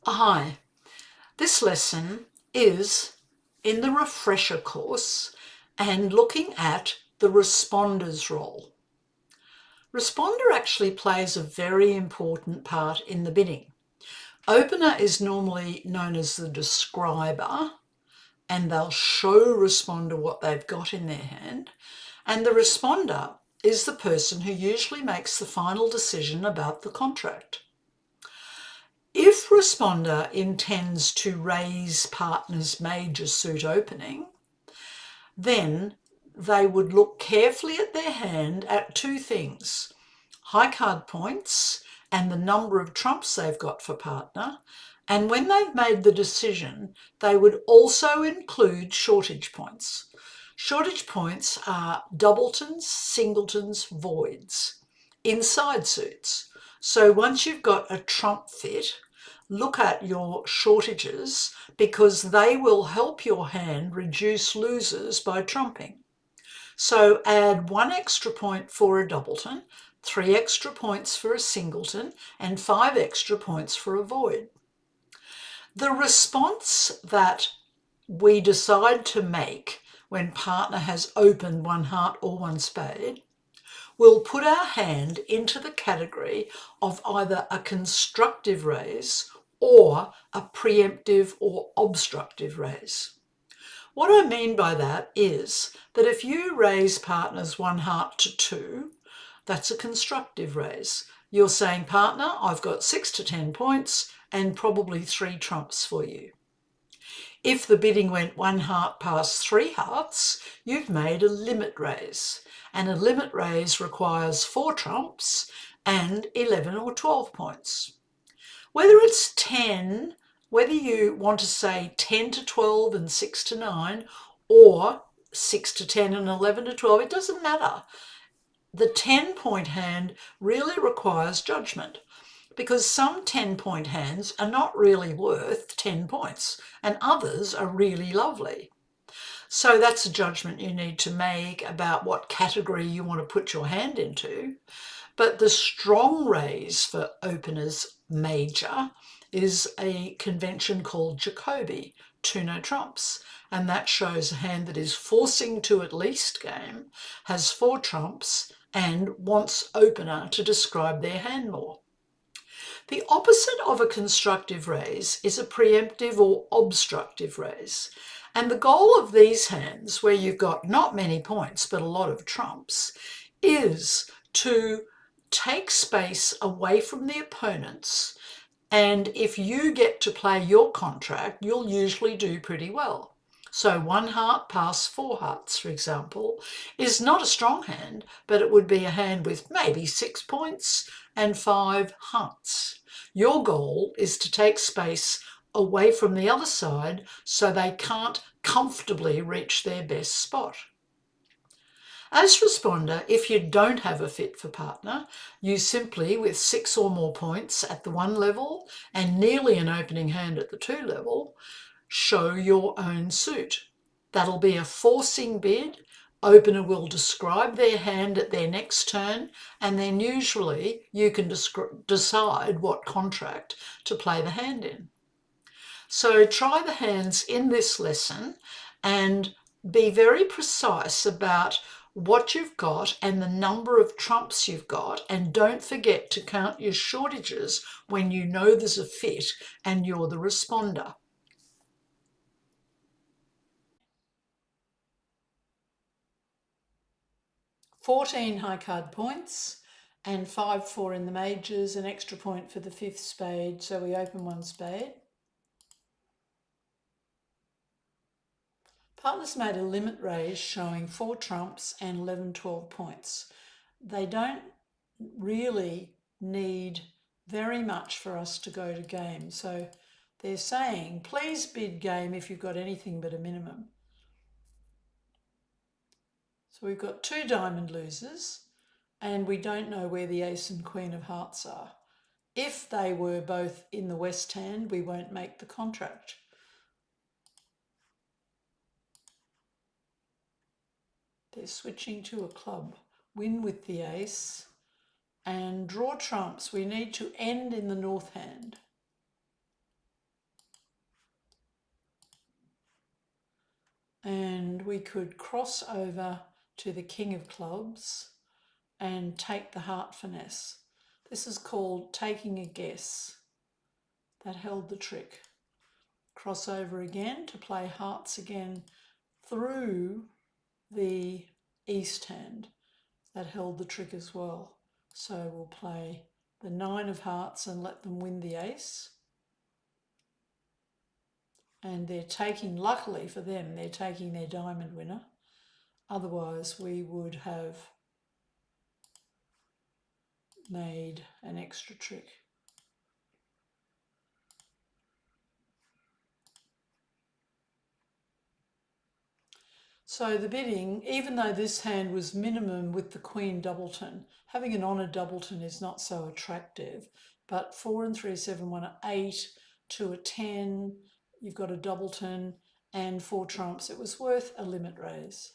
Hi, this lesson is in the refresher course and looking at the responder's role. Responder actually plays a very important part in the bidding. Opener is normally known as the describer, and they'll show responder what they've got in their hand. And the responder is the person who usually makes the final decision about the contract. If responder intends to raise partner's major suit opening, then they would look carefully at their hand at two things: high card points and the number of trumps they've got for partner. And when they've made the decision, they would also include shortage points. Shortage points are doubletons, singletons, voids, inside suits. So once you've got a trump fit, look at your shortages because they will help your hand reduce losers by trumping. So add 1 extra point for a doubleton, 3 extra points for a singleton, and 5 extra points for a void. The response that we decide to make when partner has opened 1 heart or 1 spade will put our hand into the category of either a constructive raise or a preemptive or obstructive raise. What I mean by that is that if you raise partners 1 heart to 2, that's a constructive raise. You're saying, partner, I've got 6 to 10 points and probably 3 trumps for you. If the bidding went 1 heart past 3 hearts, you've made a limit raise. And a limit raise requires 4 trumps and 11 or 12 points. Whether it's 10, whether you want to say 10 to 12 and 6 to 9, or 6 to 10 and 11 to 12, it doesn't matter. The 10-point hand really requires judgment, because some 10-point hands are not really worth 10 points and others are really lovely. So that's a judgment you need to make about what category you want to put your hand into. But the strong raise for openers major is a convention called Jacobi, 2 no trumps. And that shows a hand that is forcing to at least game, has 4 trumps, and wants opener to describe their hand more. The opposite of a constructive raise is a preemptive or obstructive raise. And the goal of these hands, where you've got not many points but a lot of trumps, is to take space away from the opponents. And if you get to play your contract, you'll usually do pretty well. So 1 heart past 4 hearts, for example, is not a strong hand, but it would be a hand with maybe 6 points and 5 hearts. Your goal is to take space away from the other side so they can't comfortably reach their best spot. As responder, if you don't have a fit for partner, you simply, with 6 or more points at the 1 level and nearly an opening hand at the 2 level, show your own suit. That'll be a forcing bid. Opener will describe their hand at their next turn, and then usually you can decide what contract to play the hand in. So try the hands in this lesson and be very precise about what you've got and the number of trumps you've got, and don't forget to count your shortages when you know there's a fit and you're the responder. "14 high card points and 5-4 in the majors, an extra point for the 5th spade, so we open 1 spade. Partners made a limit raise showing 4 trumps and 11-12 points. They don't really need very much for us to go to game. So they're saying, please bid game if you've got anything but a minimum. So we've got 2 diamond losers, and we don't know where the ace and queen of hearts are. If they were both in the west hand, we won't make the contract. They're switching to a club. Win with the ace and draw trumps. We need to end in the north hand. we could cross over to the king of clubs and take the heart finesse. This is called taking a guess. That held the trick. Cross over again to play hearts again through the east hand. That held the trick as well. So we'll play the 9 of hearts and let them win the ace. And they're taking, luckily for them, they're taking their diamond winner. Otherwise we would have made an extra trick. So the bidding, even though this hand was minimum with the Queen doubleton, having an honoured doubleton is not so attractive, but 4 and 3, 7, 1, 8 to a 10, you've got a doubleton and 4 trumps. It was worth a limit raise.